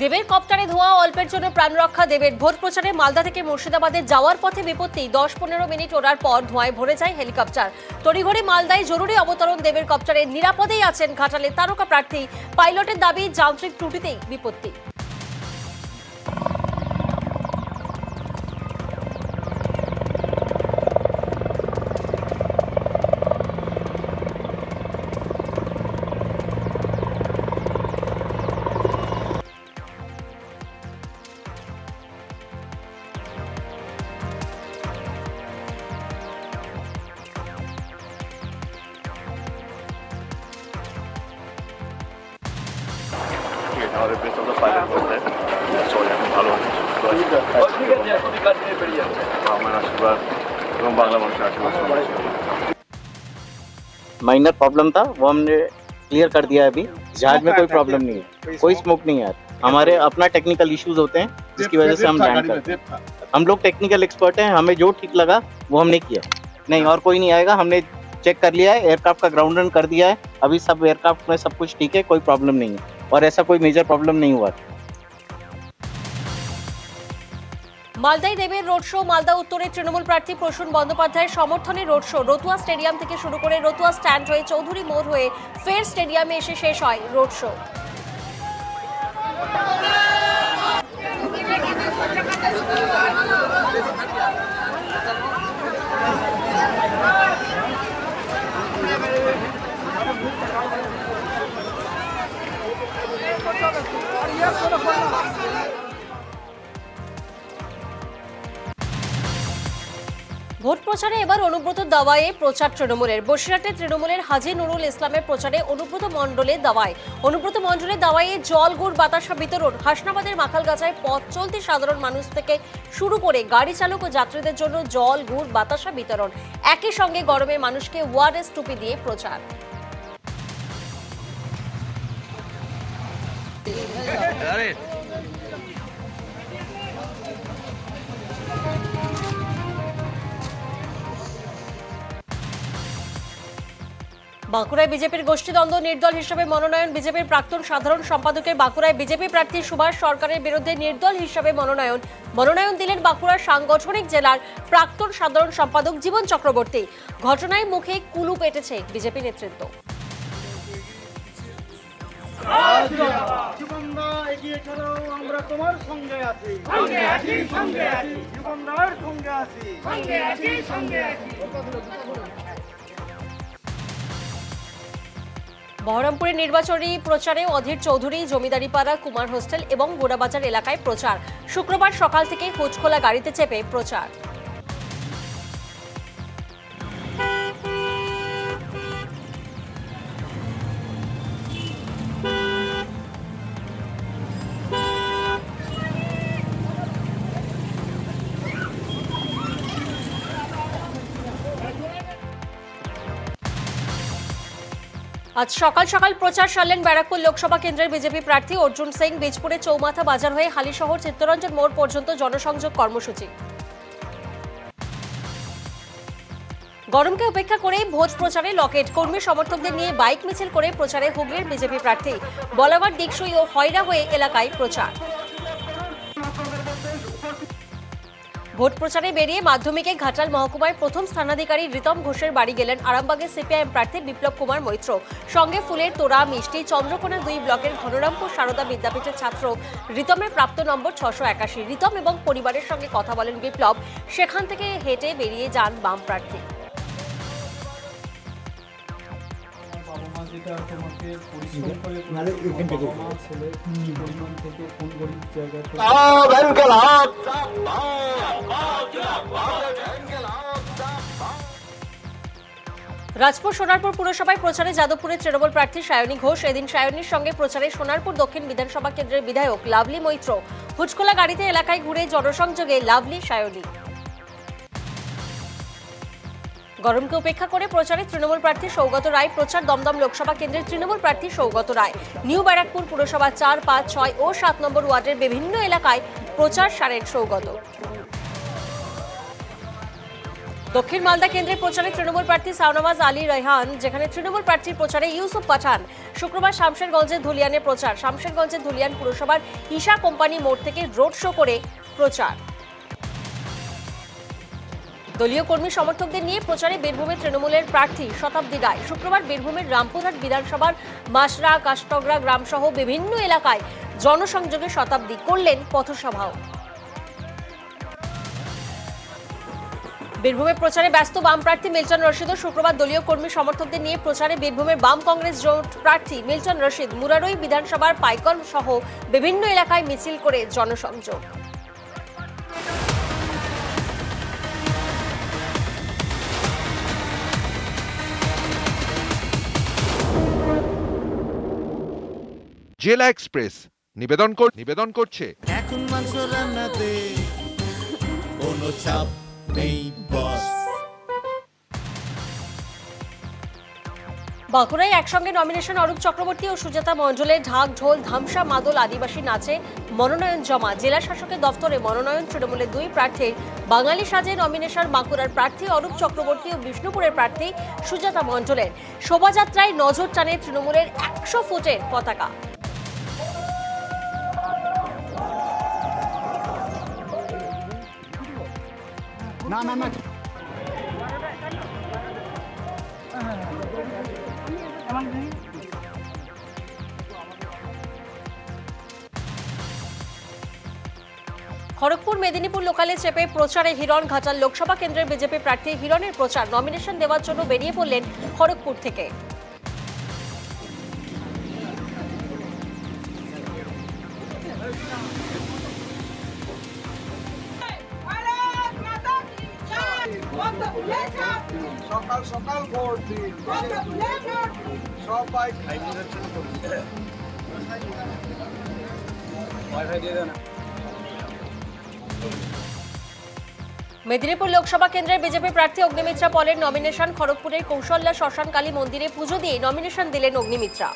দেবের কপ্টারে ধোঁয়া, অল্পের জন্য প্রাণ রক্ষা দেবের। ভোট প্রচারে মালদা থেকে মুর্শিদাবাদে যাওয়ার পথে বিপত্তি। 10-15 মিনিট ওড়ার পর ধোঁয়ায় ভরে যায় হেলিকপ্টার। তড়িঘড়ি মালদায় জরুরি অবতরণ দেবের কপ্টারে। নিরাপদেই আছেন ঘাটালের তারকা প্রার্থী। পাইলটের দাবি, যান্ত্রিক ত্রুটিতেই বিপত্তি। আমাদের বেশ আমরা পাইলট বলতে সবাই এখন ভালো আছে, সুস্থ আছে। আমার আশীর্বাদ এবং বাংলা মানুষের আশীর্বাদ। माइनर प्रॉब्लम था वो हमने क्लियर कर दिया है। अभी जहाज में कोई प्रॉब्लम नहीं है, कोई स्मोक नहीं है। हमारे अपना टेक्निकल इश्यूज होते हैं जिसकी वजह से हम लैंड करते हैं। हम लोग टेक्निकल एक्सपर्ट हैं, हमें जो ठीक लगा वो हमने किया। नहीं और कोई नहीं आएगा, हमने चेक कर लिया है, एयरक्राफ्ट का ग्राउंड रन कर दिया है। अभी सब एयरक्राफ्ट में सब कुछ ठीक है, कोई प्रॉब्लम नहीं है और ऐसा कोई मेजर प्रॉब्लम नहीं हुआ। মালদায় দেবের রোড শো। মালদা উত্তরের তৃণমূল প্রার্থী প্রসূন বন্দ্যোপাধ্যায়ের সমর্থনে রোড শো। রতুয়া স্টেডিয়াম থেকে শুরু করে রতুয়া স্ট্যান্ড হয়ে চৌধুরী মোড় হয়ে ফের স্টেডিয়ামে এসে শেষ হয় রোড শো। ভোট প্রচারে এবার অনুব্রত দাওয়ায়ে প্রচার তৃণমূলের। বসিরহাটে তৃণমূলের হাজী নুরুল ইসলামের প্রচারে অনুব্রত মণ্ডলের দাওয়ায়। অনুব্রত মণ্ডলের দাওয়ায়ে জল, গুড়, বাতাসা বিতরণ। হাসনাবাদের মাখালগাছায় পথ চলতি সাধারণ মানুষ থেকে শুরু করে গাড়ি চালক ও যাত্রীদের জন্য জল, গুড়, বাতাসা বিতরণ। একই সঙ্গে গরমে মানুষকে ওআরএস টুপি দিয়ে প্রচার। বাঁকুড়ায় বিজেপির গোষ্ঠীদ্বন্দ্ব, নির্দল হিসেবে মনোনয়ন। বিজেপির প্রাক্তন সাধারণ সম্পাদকের বাঁকুড়ায় বিজেপি প্রার্থী সুভাষ সরকারের বিরুদ্ধে নির্দল হিসেবে মনোনয়ন দিলেন বাঁকুড়ার সাংগঠনিক জেলার প্রাক্তন সাধারণ সম্পাদক জীবন চক্রবর্তী। ঘটনায় মুখে কুলুপ এঁটেছে বিজেপি নেতৃত্ব। বহরমপুরের নির্বাচনী প্রচারে অধীর চৌধুরী, জমিদারিপাড়া, কুমার হোস্টেল এবং গোড়াবাজার এলাকায় প্রচার। শুক্রবার সকাল থেকে হোঁচখোলা গাড়িতে চেপে প্রচার। আজ সকাল সকাল প্রচার সারলেন ব্যারাকপুর লোকসভা কেন্দ্রের বিজেপি প্রার্থী অর্জুন সিং। বীজপুরে চৌমাথা বাজার হয়ে হালিশহর চিত্তরঞ্জন মোড় পর্যন্ত জনসংযোগ কর্মসূচি। গরমকে উপেক্ষা করে ভোট প্রচারে লকেট। কর্মী সমর্থকদের নিয়ে বাইক মিছিল করে প্রচারে হুগলির বিজেপি প্রার্থী। বলাগড়, দিকসুই ও হয়রা হয়ে এলাকায় প্রচার। ভোট প্রচারে বেরিয়ে মাধ্যমিকে ঘাটাল মহকুমায় প্রথম স্থানাধিকারী রিতম ঘোষের বাড়ি গেলেন আরামবাগের সিপিআইএম প্রার্থী বিপ্লব কুমার মৈত্র। সঙ্গে ফুলের তোড়া, মিষ্টি। চন্দ্রকোনা 2 ব্লকের ঘনরামপুর সারদা বিদ্যাপীঠের ছাত্র রিতমের প্রাপ্ত নম্বর 681। রিতম এবং পরিবারের সঙ্গে কথা বলেন বিপ্লব। সেখান থেকে হেঁটে বেরিয়ে যান বাম প্রার্থী। রাজপুর সোনারপুর পুরসভায় প্রচারে যাদবপুরের তৃণমূল প্রার্থী সায়নী ঘোষ। এদিন সায়নীর সঙ্গে প্রচারে সোনারপুর দক্ষিণ বিধানসভা কেন্দ্রের বিধায়ক লাভলি মৈত্র। হুচকোলা গাড়িতে এলাকায় ঘুরে জনসংযোগে লাভলি, সায়নী। গরমকে উপেক্ষা করে প্রচারে তৃণমূল প্রার্থী সৌগত রায়। প্রচার দমদম লোকসভা কেন্দ্রের তৃণমূল প্রার্থী সৌগত রায়। নিউ ব্যারাকপুর পুরসভা 4, 5, 6 ও 7 নম্বর ওয়ার্ডের বিভিন্ন এলাকায় প্রচার সারেন সৌগত। দক্ষিণ মালদা কেন্দ্রে প্রচারে তৃণমূল প্রার্থী শাহনওয়াজ আলী রায়হান, যেখানে তৃণমূল প্রার্থীর প্রচারে ইউসুফ পাঠান। শুক্রবার শামশেরগঞ্জের ধুলিয়ানের প্রচার। শামশেরগঞ্জের ধুলিয়ান পুরসভার ঈশা কোম্পানি মোড় থেকে রোড শো করে প্রচার। দলীয় কর্মী সমর্থকদের নিয়ে প্রচারে বীরভূমের তৃণমূলের প্রার্থী শতাব্দী রায়। শুক্রবার বীরভূমের রামপুরহাট বিধানসভার মাসরা, কাষ্টগ্রা গ্রামসহ বিভিন্ন এলাকায় জনসংযোগে শতাব্দী করলেন পথসভাও। বীরভূমে প্রচারে ব্যস্ত বাম প্রার্থী মিল্টন রশিদও শুক্রবার দলীয় কর্মী সমর্থকদের নিয়ে প্রচারে বীরভূমের বাম কংগ্রেস জোট প্রার্থী মিল্টন রশিদ মুরারই বিধানসভার পাইকন সহ বিভিন্ন এলাকায় মিছিল করে জনসংযোগ। জেলা এক্সপ্রেস নিবেদন করছে এখন মাংস রান্নাতে কোনো চাপ নেই বস। বাঁকুড়ায় একসঙ্গে নমিনেশন অরূপ চক্রবর্তী ও সুজাতা মণ্ডলের ঢাক, ঢোল, ধামসা, মাদল, আদিবাসী নাচে মনোনয়ন জমা। জেলা শাসকের দফতরে মনোনয়ন তৃণমূলের দুই প্রার্থীর। বাঙালি সাজে নমিনেশন বাঁকুড়ার প্রার্থী অরূপ চক্রবর্তী ও বিষ্ণুপুরের প্রার্থী সুজাতা মণ্ডলের। শোভাযাত্রায় নজর টানে তৃণমূলের 100 ফুটের পতাকা। খড়গপুর মেদিনীপুর লোকালে চেপে প্রচারে হিরণ। ঘাটাল লোকসভা কেন্দ্রের বিজেপি প্রার্থী হিরণের প্রচার। নমিনেশন দেওয়ার জন্য বেরিয়ে পড়লেন খড়গপুর থেকে। সকাল সকাল ভোট দিন সবাই মেদিনীপুর লোকসভা কেন্দ্রের বিজেপি প্রার্থী অগ্নিমিত্রা পলের নমিনেশন। খড়গপুরের কৌশল্যা শ্মশান কালী মন্দিরে পুজো দিয়ে নমিনেশন দিলেন অগ্নিমিত্রা।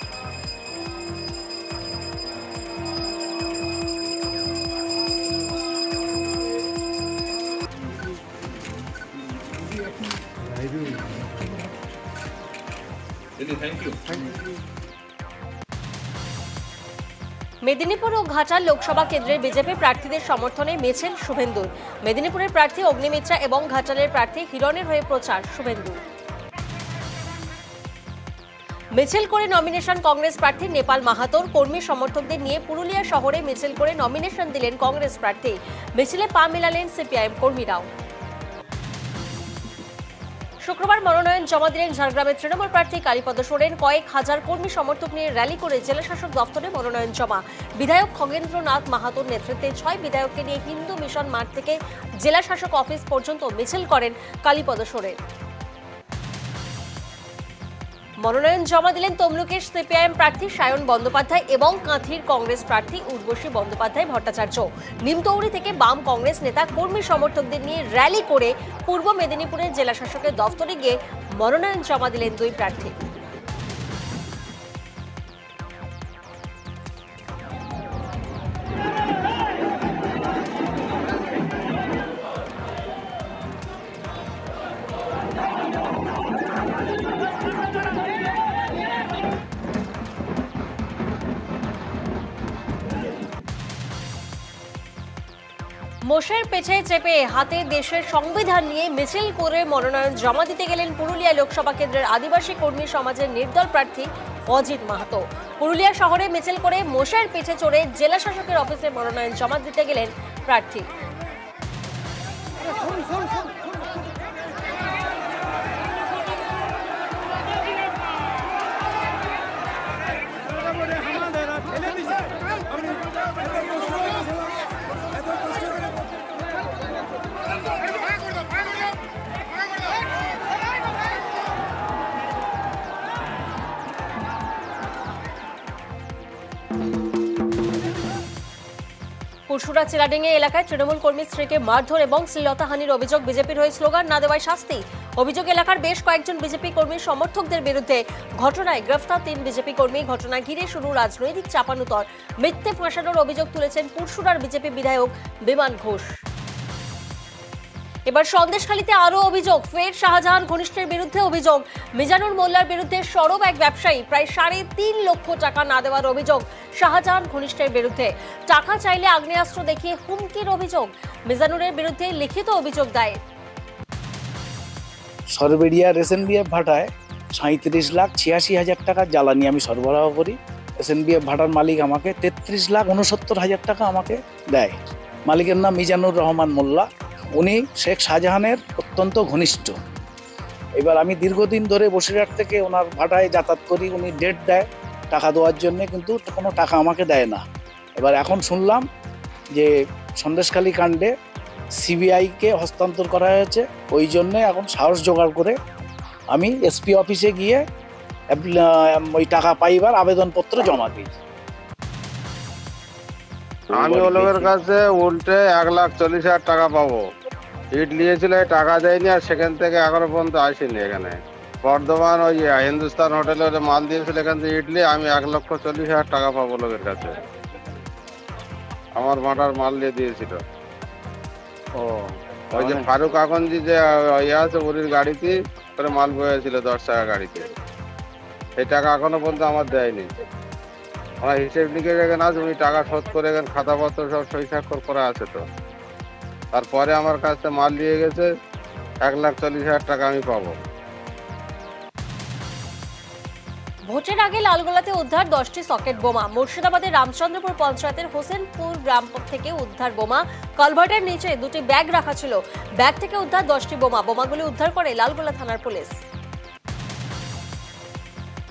মেদিনীপুর ও ঘাটাল লোকসভা কেন্দ্রের বিজেপি প্রার্থীদের সমর্থনে মিছিল শুভেন্দুর। মেদিনীপুরের প্রার্থী অগ্নিমিত্রা এবং ঘাটালের প্রার্থী হিরণের হয়ে প্রচার শুভেন্দুর। মিছিল করে নমিনেশন কংগ্রেস প্রার্থী নেপাল মাহাতোর। কর্মী সমর্থকদের নিয়ে পুরুলিয়া শহরে মিছিল করে নমিনেশন দিলেন কংগ্রেস প্রার্থী। মিছিলে পা মেলালেন সিপিআইএম কর্মীরাও। শুক্রবার মনোনয়ন জমা দিলেন ঝাড়গ্রামের তৃণমূল প্রার্থী কালীপদ সোরেন। কয়েক হাজার কর্মী সমর্থক নিয়ে র্যালি করে জেলাশাসক দফতরে মনোনয়ন জমা। বিধায়ক খগেন্দ্রনাথ মাহাতোর নেতৃত্বে 6 বিধায়ককে নিয়ে হিন্দু মিশন মাঠ থেকে জেলাশাসক অফিস পর্যন্ত মিছিল করেন কালীপদ সোরেন। মনোনয়ন জমা দিলেন তমলুকের সিপিআইএম প্রার্থী সায়ন বন্দ্যোপাধ্যায় এবং কাঁথির কংগ্রেস প্রার্থী উর্বশী বন্দ্যোপাধ্যায় ভট্টাচার্য। নিমতৌড়ি থেকে বাম কংগ্রেস নেতা কর্মী সমর্থকদের নিয়ে র্যালি করে পূর্ব মেদিনীপুরের জেলাশাসকের দফতরে গিয়ে মনোনয়ন জমা দিলেন দুই প্রার্থী। মোষের পেছনে চেপে হাতে দেশের সংবিধান নিয়ে মিছিল করে মনোনয়ন জমা দিতে গেলেন পুরুলিয়া লোকসভা কেন্দ্রের আদিবাসী কর্মী সমাজের নির্দল প্রার্থী অজিত মাহাতো। পুরুলিয়া শহরে মিছিল করে মোষের পিঠে চড়ে জেলা শাসকের অফিসে মনোনয়ন জমা দিতে গেলেন প্রার্থী। পুরসুরা চিলাডিঙ্গি এলাকায় তৃণমূল কর্মীর স্ত্রীকে মারধর এবং শ্লীলতাহানির অভিযোগ। বিজেপির হয়ে স্লোগান না দেওয়ায় শাস্তি। অভিযোগ এলাকার বেশ কয়েকজন বিজেপি কর্মীর সমর্থকদের বিরুদ্ধে। ঘটনায় গ্রেফতার 3 বিজেপি কর্মী। ঘটনা ঘিরে শুরু রাজনৈতিক চাপানুতর। মিথ্যে ফাঁসানোর অভিযোগ তুলেছেন পুরসুরার বিজেপি বিধায়ক বিমান ঘোষ। এবার সন্দেশখালীতে আরো অভিযোগ, ফের শাহজাহান ঘনিষ্ঠের বিরুদ্ধে অভিযোগ। মিজানুর মোল্লার বিরুদ্ধে সরব এক ব্যবসায়ী, প্রায় 3.5 লক্ষ টাকা না দেওয়ার অভিযোগ শাহজাহান ঘনিষ্ঠের বিরুদ্ধে। টাকা চাইলে আগ্নেয়াস্ত্র দেখিয়ে হুমকির অভিযোগ। মিজানুরের বিরুদ্ধে লিখিত অভিযোগ দায়ের। সরবেরিয়া রেসেনবিএফ ভাটায় 37,86,000 টাকা জ্বালানি আমি সরবরাহ করি। এসএনবিএফ ভাটার মালিক আমাকে 33,69,000 টাকা আমাকে দেয়। মালিকের নাম মিজানুর রহমান মোল্লা, উনি শেখ শাহজাহানের অত্যন্ত ঘনিষ্ঠ। এবার আমি দীর্ঘদিন ধরে বসিরহাট থেকে ওনার ভাটায় যাতায়াত করি, উনি ডেট দেয় টাকা দেওয়ার জন্য, কিন্তু কোনো টাকা আমাকে দেয় না। এবার এখন শুনলাম যে সন্দেশখালী কাণ্ডে সিবিআইকে হস্তান্তর করা হয়েছে, ওই জন্যে এখন সাহস জোগাড় করে আমি এসপি অফিসে গিয়ে ওই টাকা পাইবার আবেদনপত্র জমা দিই। আমি ওলোকের কাছে উল্টে 1,40,000 টাকা পাবো। ইট নিয়েছিল, টাকা দেয়নি, আর সেখান থেকে এখনো পর্যন্ত আসেনি। এখানে বর্ধমান ওই হিন্দুস্তান হোটেলে মাল দিয়েছিল, এখান থেকে ইডলি আমি 1,40,000 টাকা পাবো লোকের কাছে। আমার ভাটার মাল দিয়ে দিয়েছিল। ও ওই যে ফারুক আকন্দি যে ইয়ে আছে উরির গাড়িতে করে মাল বয়েছিল 10 টাকা গাড়িতে, এই টাকা এখনো পর্যন্ত আমার দেয়নি। আমার হিসেব লিখে এখানে আছে, উনি টাকা শোধ করে এখানে খাতাপত্র সব সই স্বাক্ষর করা আছে। তো তারপরে আমার কাছে মাল নিয়ে গেছে, 1,40,000 টাকা আমি পাবো। ভোটের আগে লালগোলাতে উদ্ধার 10টি সকেট বোমা। মুর্শিদাবাদের রামচন্দ্রপুর পঞ্চায়েতের হোসেনপুর গ্রাম থেকে উদ্ধার বোমা। কালভার্টের নিচে 2টি ব্যাগ রাখা ছিল, ব্যাগ থেকে উদ্ধার 10টি বোমা। বোমাগুলি উদ্ধার করে লালগোলা থানার পুলিশ।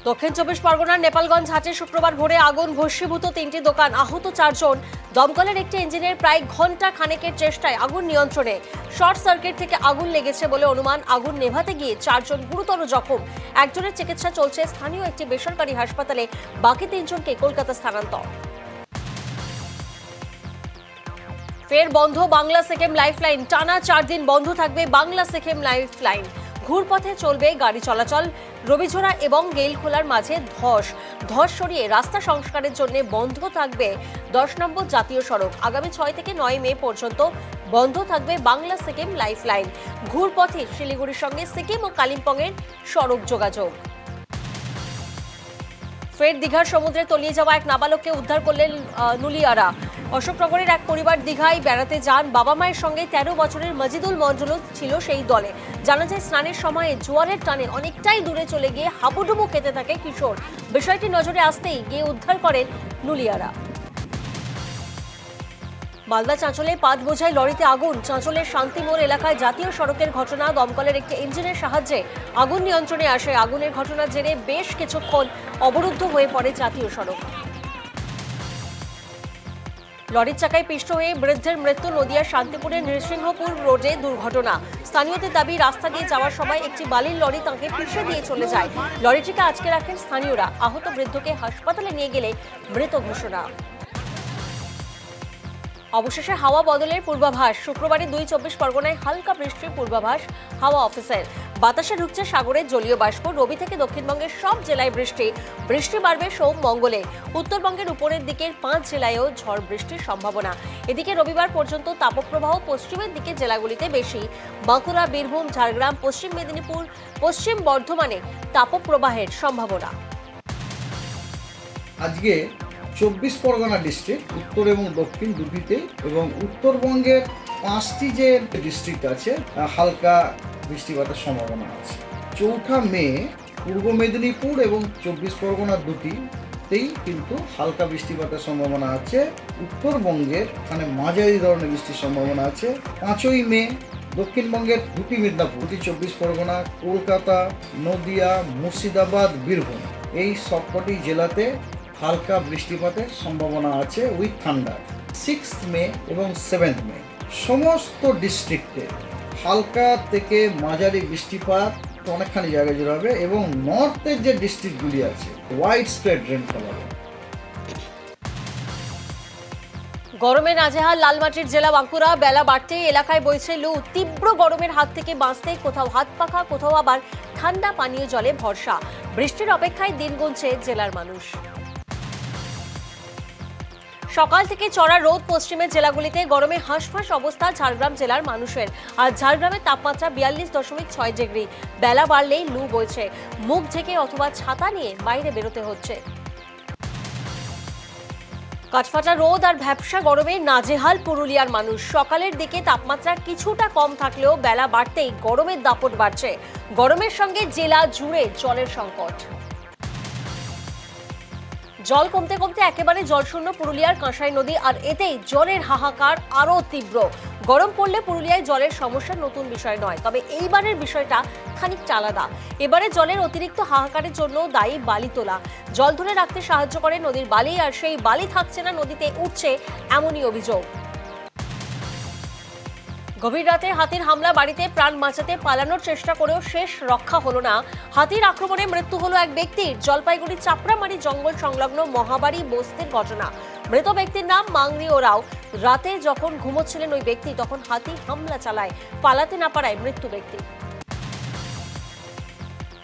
দক্ষিণ 24 পরগনার নেপালগঞ্জ হাটে শুক্রবার ভোরে আগুন, ভস্মীভূত 3টি দোকান, আহত 4 জন। দমকলের একটি ইঞ্জিনের প্রায় ঘন্টা খানেকের চেষ্টায় আগুন নিয়ন্ত্রণে। শর্ট সার্কিট থেকে আগুন লেগেছে বলে অনুমান। আগুন নেভাতে গিয়ে 4 জন গুরুতর জখম। একজনের চিকিৎসা চলছে স্থানীয় একটি বেসরকারি হাসপাতালে, বাকি 3 জনকে কলকাতা স্থানান্তর। ফের বন্ধ বাংলা সেকেম লাইফলাইন। টানা 4 দিন বন্ধ থাকবে বাংলা সেকেম লাইফলাইন। ঘুরপথে চলবে গাড়ি চলাচল। রবিঝোড়া এবং গেইলখোলার মাঝে ধস সরিয়ে রাস্তা সংস্কারের জন্য বন্ধ থাকবে 10 নম্বর জাতীয় সড়ক। আগামী 6 থেকে 9 মে পর্যন্ত বন্ধ থাকবে বাংলা সিকিম লাইফলাইন। ঘুরপথে শিলিগুড়ির সঙ্গে সিকিম ও কালিম্পংয়ের সড়ক যোগাযোগ। ফের দীঘার সমুদ্রে তলিয়ে যাওয়া এক নাবালককে উদ্ধার করলেন নুলিয়ারা। অশোকনগরের এক পরিবার দীঘায় বেড়াতে যান। বাবা মায়ের সঙ্গে 13 বছরের মজিদুল মন্ডলও ছিল সেই দলে। জানা যায় স্নানের সময়ে জোয়ারের টানে অনেকটাই দূরে চলে গিয়ে হাবুডুবু খেতে থাকে কিশোর। বিষয়টি নজরে আসতেই গিয়ে উদ্ধার করেন নুলিয়ারা। মালদা চাঁচলে পাট বোঝাই লরিতে আগুন। চাঁচলের শান্তিমোড় এলাকায় জাতীয় সড়কের ঘটনা। দমকলের একটি ইঞ্জিনের সাহায্যে আগুন নিয়ন্ত্রণে আসে। আগুনের ঘটনার জেরে বেশ কিছুক্ষণ অবরুদ্ধ হয়ে পড়ে জাতীয় সড়ক। লরির চাকায় পিষ্ট হয়ে বৃদ্ধের মৃত্যু। নদিয়ার শান্তিপুরের নৃসিংহপুর রোডে দুর্ঘটনা। স্থানীয়দের দাবি, রাস্তা দিয়ে যাওয়ার সময় একটি বালির লরি তাঁকে পিষে দিয়ে চলে যায়। লরিটিকে আটকে রাখেন স্থানীয়রা। আহত বৃদ্ধকে হাসপাতালে নিয়ে গেলে মৃত ঘোষণা। অবশেষে হাওয়া বদলের পূর্বাভাস। শুক্রবারে 2 24 পরগনায় হালকা বৃষ্টির পূর্বাভাস হাওয়া অফিসের। বাতাসে ঢুকছে সাগরের জলীয় বাষ্প। রবি থেকে দক্ষিণবঙ্গের সব জেলায় বৃষ্টি বাড়বে সোম মঙ্গলে। উত্তরবঙ্গের উপরের দিকের 5 জেলায়ও ঝড় বৃষ্টির সম্ভাবনা। এদিকে রবিবার পর্যন্ত তাপপ্রবাহ পশ্চিমের দিকে জেলাগুলিতে বেশি। বাঁকুড়া, বীরভূম, ঝাড়গ্রাম, পশ্চিম মেদিনীপুর, পশ্চিম বর্ধমানে তাপপ্রবাহের সম্ভাবনা। আজকে 24 পরগনা ডিস্ট্রিক্ট, উত্তর এবং দক্ষিণ দুটিতে, এবং উত্তরবঙ্গের 5টি যে ডিস্ট্রিক্ট আছে হালকা বৃষ্টিপাতের সম্ভাবনা আছে। 4 মে পূর্ব মেদিনীপুর এবং 24 পরগনা দুটিতেই কিন্তু হালকা বৃষ্টিপাতের সম্ভাবনা আছে। উত্তরবঙ্গের এখানে মাঝারি ধরনের বৃষ্টির সম্ভাবনা আছে। 5ই মে দক্ষিণবঙ্গের 2টি মিদনাপুর, 24 পরগনা, কলকাতা, নদিয়া, মুর্শিদাবাদ, বীরভূম, এই সবকটি জেলাতে হালকা বৃষ্টিপাতের সম্ভাবনা আছে উইথ থান্ডার। 6 মে এবং 7 মে সমস্ত ডিস্ট্রিক্টে হালকা থেকে মাঝারি বৃষ্টিপাত অনেকখানি জায়গায় জুড়ে হবে, এবং নর্থের যে ডিস্ট্রিক্টগুলি আছে ওয়াইড স্প্রেড রেনফল হবে। গরমে নাজেহাল লালমাটির জেলা বাঁকুড়া। বেলা বাড়তেই এলাকায় বইছে লু। তীব্র গরমের হাত থেকে বাঁচতে কোথাও হাত পাখা, কোথাও আবার ঠান্ডা পানীয় জলে ভরসা। বৃষ্টির অপেক্ষায় দিন গুনছে জেলার মানুষ। সকাল থেকে চড়া রোদ পশ্চিমের জেলাগুলিতে গরমে হাঁসফাঁস অবস্থা ঝাড়গ্রাম জেলার মানুষের। আর ঝাড়গ্রামের তাপমাত্রা 42.6 ডিগ্রি। বেলা বাড়লেই লু বইছে, মুখ ঢেকে অথবা ছাতা নিয়ে বাইরে বেরোতে হচ্ছে। কাঠফাটা রোদ আর ভ্যাপসা গরমে নাজেহাল পুরুলিয়ার মানুষ। সকালের দিকে তাপমাত্রা কিছুটা কম থাকলেও বেলা বাড়তেই গরমের দাপট বাড়ছে। গরমের সঙ্গে জেলা জুড়ে জলের সংকট। জল কমতে কমতে একেবারে জলশূন্য পুরুলিয়ার কাঁসাই নদী, আর এতেই জলের হাহাকার আরও তীব্র। গরম পড়লে পুরুলিয়ায় জলের সমস্যা নতুন বিষয় নয়, তবে এইবারের বিষয়টা খানিকটা আলাদা। এবারে জলের অতিরিক্ত হাহাকারের জন্য দায়ী বালি তোলা। জল ধরে রাখতে সাহায্য করে নদীর বালি, আর সেই বালি থাকছে না, নদীতে উঠছে এমনই অভিযোগ। গভীর রাতে হাতির হামলা, বাড়িতে প্রাণ বাঁচাতে পালানোর চেষ্টা করেও শেষ রক্ষা হলো না। হাতির আক্রমণে মৃত্যু হলো এক ব্যক্তির। জলপাইগুড়ি চাপড়ামারি জঙ্গল সংলগ্ন মহাবাড়ি বস্তির ঘটনা। মৃত ব্যক্তির নাম মাংরি ওরাও। রাতে যখন ঘুমোচ্ছিলেন ওই ব্যক্তি, তখন হাতি হামলা চালায়। পালাতে না পারায় মৃত্যু ব্যক্তি।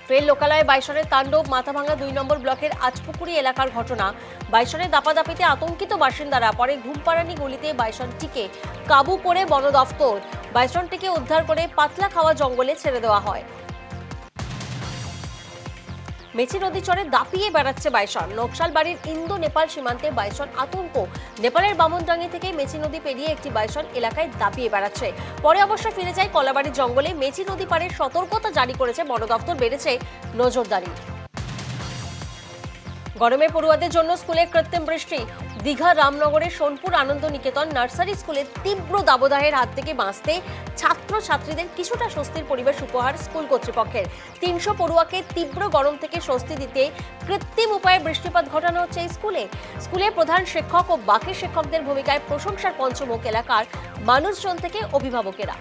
ফের লোকালয়ে বাইসনের তাণ্ডব। মাথাভাঙা 2 নম্বর ব্লকের আজপুকুরি এলাকার ঘটনা। বাইসনের দাপাদাপিতে আতঙ্কিত বাসিন্দারা। পরে ঘুমপাড়ানি গলিতে বাইসনটিকে কাবু করে বন দফতর। বাইসনটিকে উদ্ধার করে পাতলা খাওয়া জঙ্গলে ছেড়ে দেওয়া হয়। মেচি নদী চরে দাপিয়ে বেড়াচ্ছে বাইসন। নকশালবাড়ির ইন্দো নেপাল সীমান্তে বাইসন আতঙ্ক। নেপালের বামনডাঙ্গি থেকে মেচি নদী পেরিয়ে একটি বাইসন এলাকায় দাপিয়ে বেড়াচ্ছে। পরে অবশ্য ফিরে যায় কলাবাড়ির জঙ্গলে। মেচি নদী পাড়ে সতর্কতা জারি করেছে বন দফতর, বেড়েছে নজরদারি। গরমে পড়ুয়াদের জন্য স্কুলে কৃত্রিম বৃষ্টি। দীঘা রামনগরের সোনপুর আনন্দ নিকেতন নার্সারি স্কুলে তীব্র দাবদাহের হাত থেকে বাঁচতে ছাত্রছাত্রীদের কিছুটা স্বস্তির পরিবেশ উপহার স্কুল কর্তৃপক্ষের। 300 পড়ুয়াকে তীব্র গরম থেকে স্বস্তি দিতে কৃত্রিম উপায়ে বৃষ্টিপাত ঘটানো হচ্ছে এই স্কুলে। স্কুলের প্রধান শিক্ষক ও বাকি শিক্ষকদের ভূমিকায় প্রশংসার পঞ্চমুখ এলাকার মানুষজন থেকে অভিভাবকেরা।